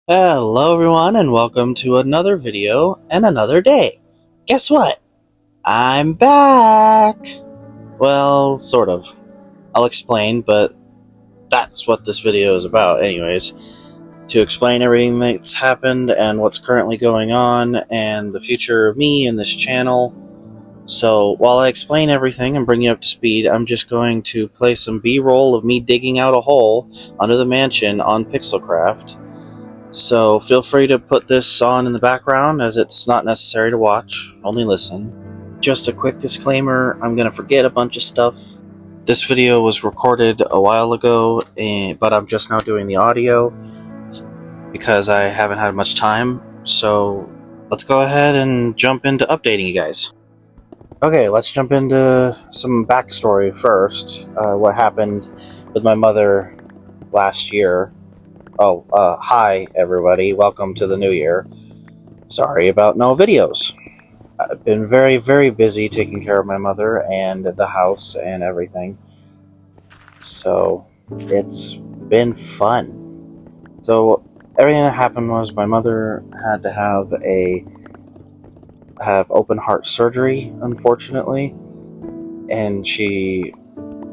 Hello everyone and welcome to another video and another day. Guess what? I'm back! Well, sort of. I'll explain, but that's what this video is about anyways. To explain everything that's happened and what's currently going on and the future of me and this channel. So while I explain everything and bring you up to speed, I'm just going to play some B-roll of me digging out a hole under the mansion on PixelCraft. So feel free to put this on in the background as it's not necessary to watch, only listen. Just a quick disclaimer, I'm going to forget a bunch of stuff. This video was recorded a while ago, but I'm just now doing the audio because I haven't had much time. So let's go ahead and jump into updating you guys. Okay, let's jump into some backstory first. What happened with my mother last year. Hi everybody, welcome to the new year. Sorry about no videos. I've been very, very busy taking care of my mother and the house and everything. So, it's been fun. So, everything that happened was my mother had to have open heart surgery, unfortunately. And she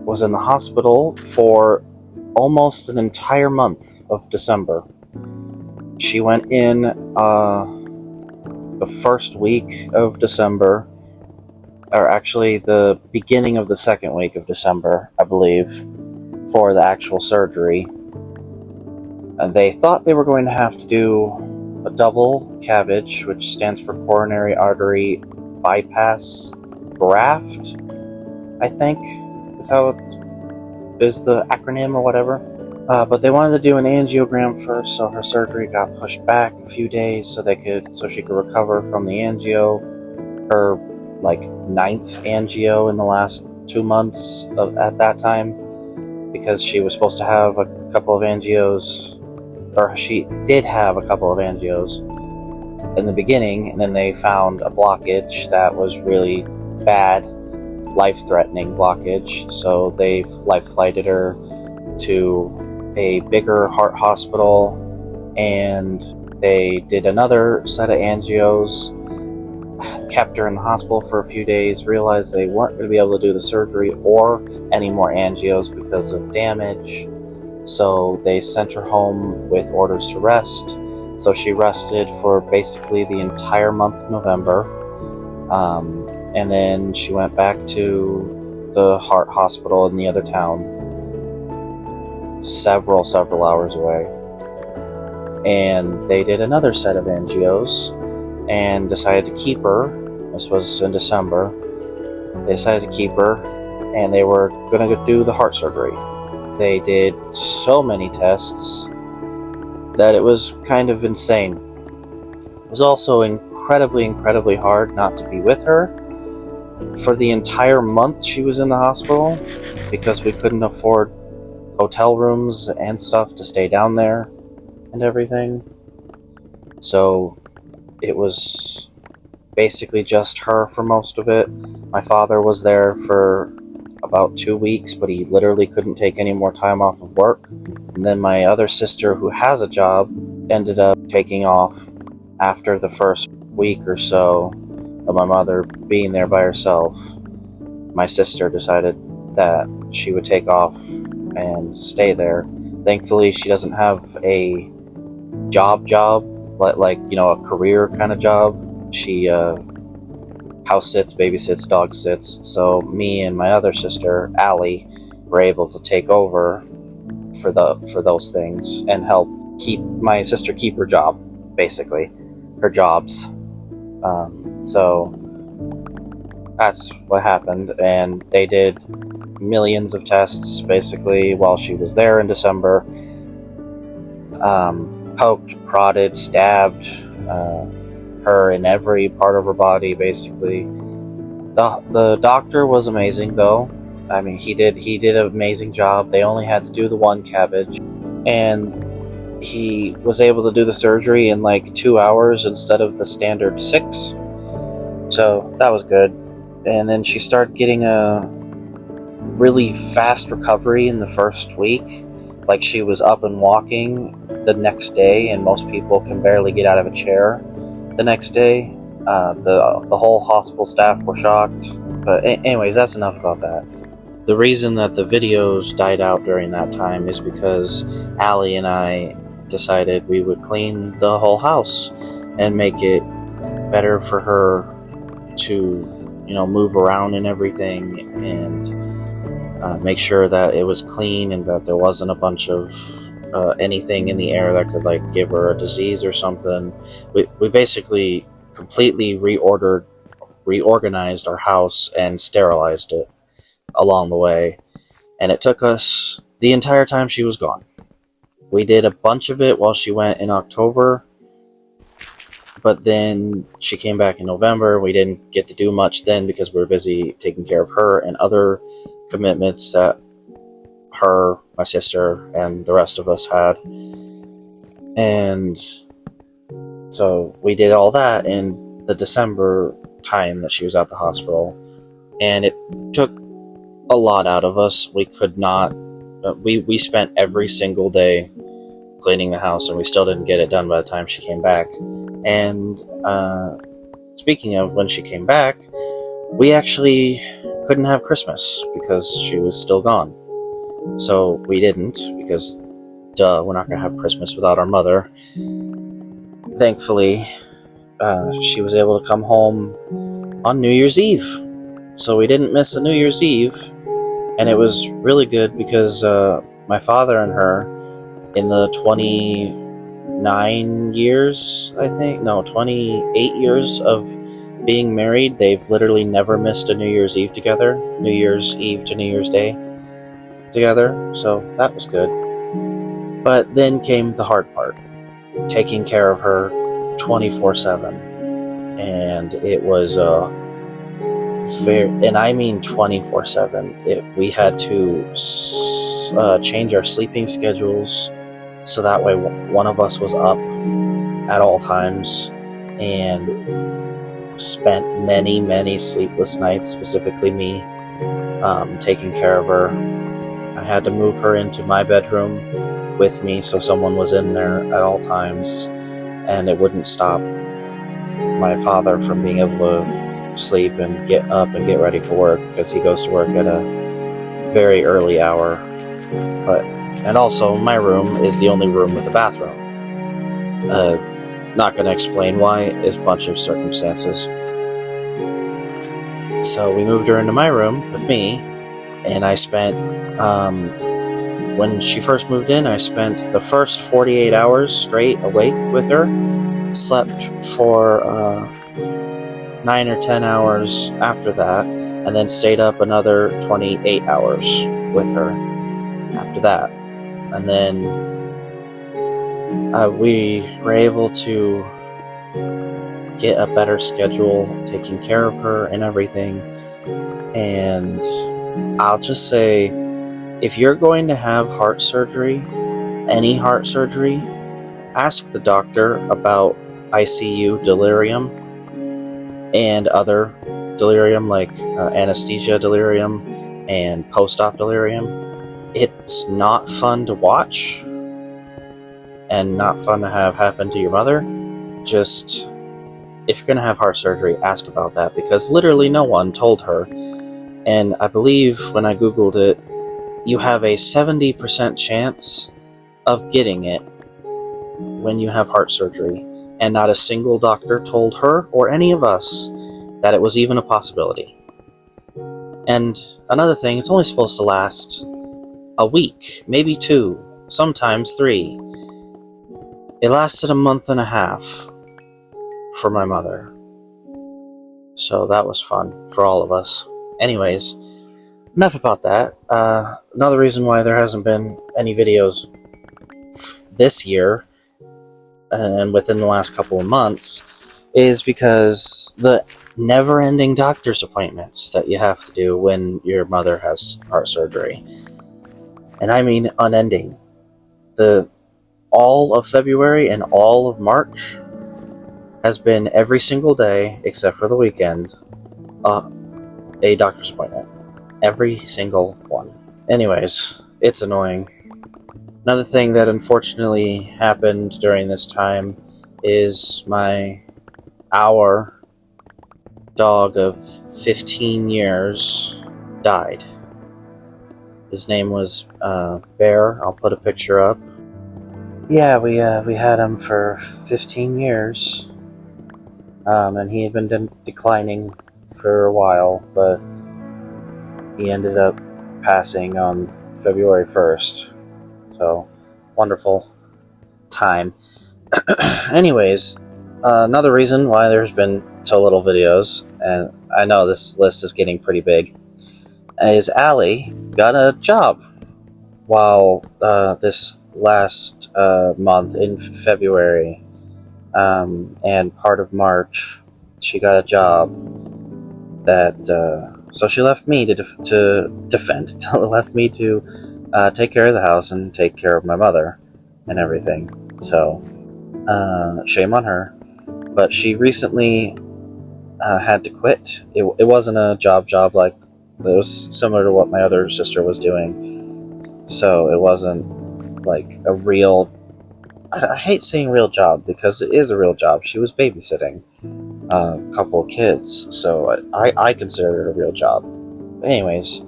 was in the hospital for almost an entire month of December. She went in the first week of December, or actually the beginning of the second week of December, I believe, for the actual surgery. They thought they were going to have to do a double CABG, which stands for coronary artery bypass graft, I think is how it's is the acronym or whatever. But they wanted to do an angiogram first, so her surgery got pushed back a few days so she could recover from the angio. Her 9th angio in the last 2 months at that time, because she was supposed to have a couple of angios, or she did have a couple of angios in the beginning, and then they found a blockage that was really bad, life-threatening blockage, so they life-flighted her to a bigger heart hospital, and they did another set of angios, kept her in the hospital for a few days, realized they weren't going to be able to do the surgery or any more angios because of damage, so they sent her home with orders to rest. So she rested for basically the entire month of November. And then she went back to the heart hospital in the other town, several hours away. And they did another set of angios and decided to keep her. This was in December. They decided to keep her, and they were going to do the heart surgery. They did so many tests that it was kind of insane. It was also incredibly hard not to be with her for the entire month she was in the hospital, because we couldn't afford hotel rooms and stuff to stay down there and everything. So it was basically just her for most of it. My father was there for about 2 weeks, but he literally couldn't take any more time off of work. And then my other sister, who has a job, ended up taking off after the first week or so of my mother being there by herself. My sister decided that she would take off and stay there. Thankfully, she doesn't have a job, like a career kind of job. She house sits, babysits, dog sits. So me and my other sister, Allie, were able to take over for those things and help keep my sister keep her job, basically, her jobs. So that's what happened, and they did millions of tests basically while she was there in December. Poked, prodded, stabbed her in every part of her body, basically. The doctor was amazing, though. I mean, he did an amazing job. They only had to do the one CABG, and he was able to do the surgery in 2 hours instead of the standard 6. So that was good. And then she started getting a really fast recovery in the first week, like she was up and walking the next day, and most people can barely get out of a chair the next day. The whole hospital staff were shocked. But anyways, that's enough about that. The reason that the videos died out during that time is because Allie and I decided we would clean the whole house and make it better for her to, move around and everything, and make sure that it was clean and that there wasn't a bunch of anything in the air that could like give her a disease or something. We basically completely reorganized our house and sterilized it along the way, and it took us the entire time she was gone. We did a bunch of it while she went in October, but then she came back in November. We didn't get to do much then because we were busy taking care of her and other commitments that her, my sister, and the rest of us had. And so we did all that in the December time that she was at the hospital, and it took a lot out of us. We could not, we spent every single day cleaning the house, and we still didn't get it done by the time she came back. And speaking of when she came back, we actually couldn't have Christmas because she was still gone. So we didn't, because we're not going to have Christmas without our mother. Thankfully, she was able to come home on New Year's Eve. So we didn't miss a New Year's Eve. And it was really good because my father and her, in the 29 years, 28 years of being married, they've literally never missed a New Year's Eve together. New Year's Eve to New Year's Day together. So that was good. But then came the hard part, taking care of her 24/7. And it was and I mean 24/7. We had to change our sleeping schedules so that way one of us was up at all times, and spent many sleepless nights, specifically me, taking care of her. I had to move her into my bedroom with me so someone was in there at all times, and it wouldn't stop my father from being able to sleep and get up and get ready for work, because he goes to work at a very early hour. And also, my room is the only room with a bathroom. Not going to explain why, it's a bunch of circumstances. So we moved her into my room with me, and I spent, when she first moved in, I spent the first 48 hours straight awake with her, slept for 9 or 10 hours after that, and then stayed up another 28 hours with her after that. And then we were able to get a better schedule, taking care of her and everything. And I'll just say, if you're going to have heart surgery, any heart surgery, ask the doctor about ICU delirium and other delirium, like anesthesia delirium and post-op delirium. It's not fun to watch and not fun to have happen to your mother. Just, if you're going to have heart surgery, ask about that, because literally no one told her. And I believe when I Googled it, you have a 70% chance of getting it when you have heart surgery. And not a single doctor told her or any of us that it was even a possibility. And another thing, it's only supposed to last a week, maybe 2, sometimes 3. It lasted a month and a half for my mother. So that was fun for all of us. Anyways, enough about that. Another reason why there hasn't been any videos this year and within the last couple of months is because the never-ending doctor's appointments that you have to do when your mother has heart surgery. And I mean unending. All of February and all of March has been every single day, except for the weekend, a doctor's appointment. Every single one. Anyways, it's annoying. Another thing that unfortunately happened during this time is our dog of 15 years died. His name was Bear. I'll put a picture up. Yeah, we had him for 15 years, and he had been declining for a while, but he ended up passing on February 1st. So, wonderful time. Anyways, another reason why there's been so little videos, and I know this list is getting pretty big, is Allie got a job while this last month in February and part of March. She got a job that so she left me to defend, left me to take care of the house and take care of my mother and everything. So shame on her. But she recently had to quit. It wasn't a job like, it was similar to what my other sister was doing. So it wasn't like a real, I hate saying real job because it is a real job. She was babysitting a couple of kids, so I consider it a real job. Anyways,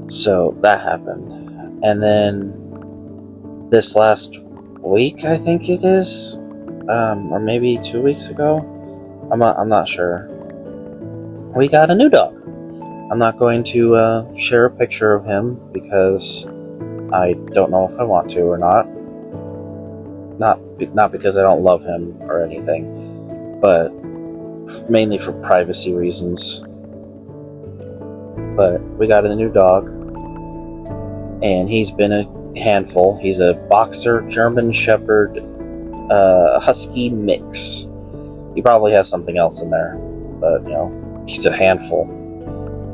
so that happened. And then this last week, I think it is, or maybe 2 weeks ago, I'm not sure, we got a new dog. I'm not going to share a picture of him because I don't know if I want to or not. Not because I don't love him or anything, but mainly for privacy reasons. But we got a new dog, and he's been a handful. He's a boxer German Shepherd Husky mix. He probably has something else in there, but he's a handful.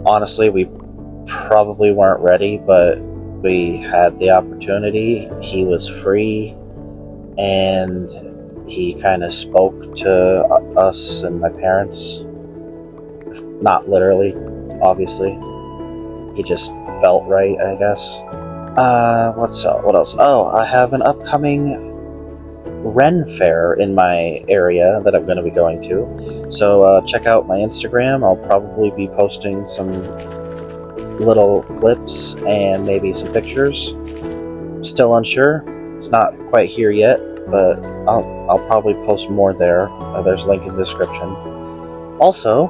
Honestly, we probably weren't ready, but we had the opportunity. He was free, and he kind of spoke to us and my parents. Not literally, obviously. He just felt right, I guess. What else? Oh, I have an upcoming Ren Fair in my area that I'm going to be going to. So check out my Instagram. I'll probably be posting some little clips and maybe some pictures. Still unsure. It's not quite here yet, but I'll probably post more there. There's a link in the description. Also,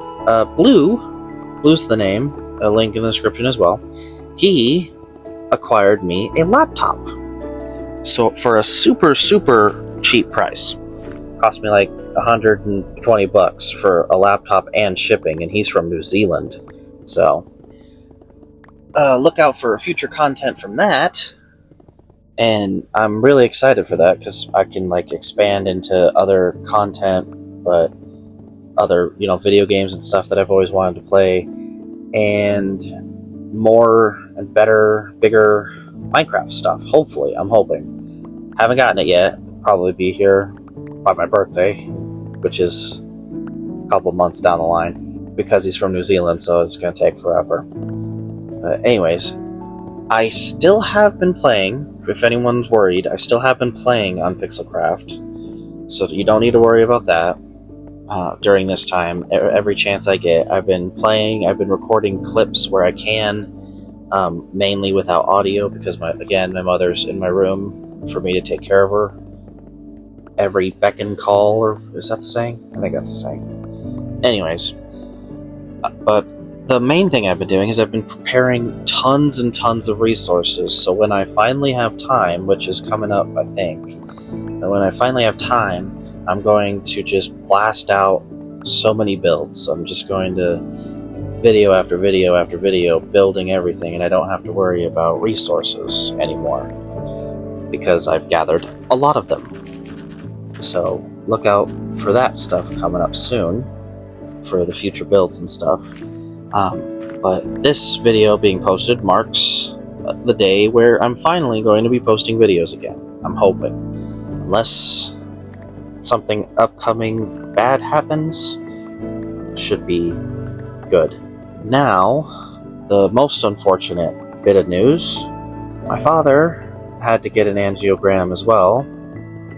Blue's the name. A link in the description as well. He acquired me a laptop. So for a super cheap price. Cost me like $120 for a laptop and shipping, and he's from New Zealand. So look out for future content from that. And I'm really excited for that because I can expand into other content, but other video games and stuff that I've always wanted to play, and more and better, bigger Minecraft stuff. Hopefully, I'm hoping. Haven't gotten it yet. Probably be here by my birthday, which is a couple months down the line, because he's from New Zealand, so it's going to take forever. But anyways, I still have been playing. If anyone's worried, I still have been playing on PixelCraft, so you don't need to worry about that. During this time, every chance I get, I've been playing. I've been recording clips where I can, mainly without audio, because my mother's in my room for me to take care of her. Every beck and call, or is that the saying? I think that's the saying. Anyways, but the main thing I've been doing is I've been preparing tons and tons of resources, so when I finally have time, which is coming up, I think, and when I finally have time, I'm going to just blast out so many builds. I'm just going to video after video after video building everything, and I don't have to worry about resources anymore because I've gathered a lot of them. So look out for that stuff coming up soon for the future builds and stuff. But this video being posted marks the day where I'm finally going to be posting videos again. I'm hoping. Unless something upcoming bad happens, should be good. Now, the most unfortunate bit of news. My father had to get an angiogram as well,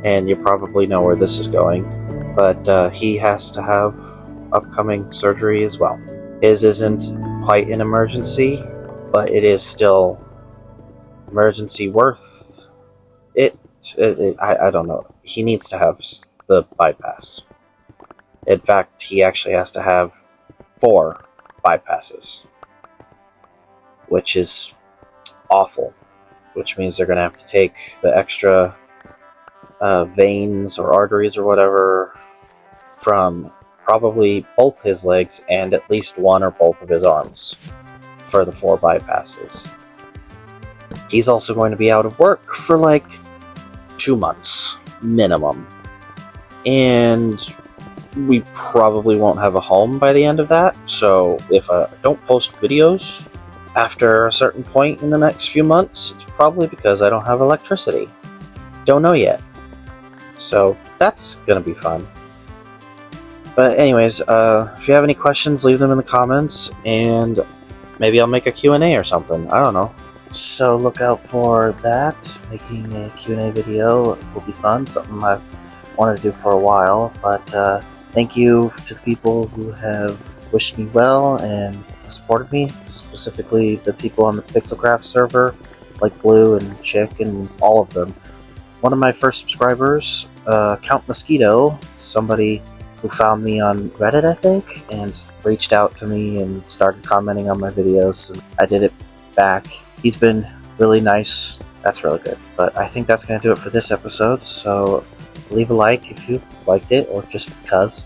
and you probably know where this is going, but he has to have upcoming surgery as well. His isn't quite an emergency, but it is still emergency worth it. I don't know. He needs to have the bypass. In fact, he actually has to have 4 bypasses, which is awful, which means they're going to have to take the extra veins or arteries or whatever from probably both his legs and at least one or both of his arms for the 4 bypasses. He's also going to be out of work for like 2 months minimum, and we probably won't have a home by the end of that. So if I don't post videos after a certain point in the next few months, it's probably because I don't have electricity. Don't know yet. So that's gonna be fun. But anyways, if you have any questions, leave them in the comments, and maybe I'll make a Q&A or something. I don't know. So look out for that. Making a Q&A video will be fun. Something I've wanted to do for a while. But thank you to the people who have wished me well and supported me. Specifically the people on the PixelCraft server, like Blue and Chick and all of them. One of my first subscribers, Count Mosquito, somebody who found me on Reddit, I think, and reached out to me and started commenting on my videos, and I did it back. He's been really nice. That's really good. But I think that's going to do it for this episode, so leave a like if you liked it, or just because.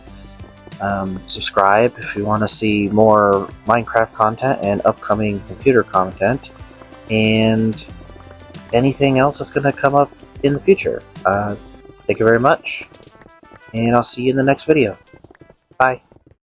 Subscribe if you want to see more Minecraft content and upcoming computer content, and anything else that's going to come up in the future. Thank you very much, and I'll see you in the next video. Bye.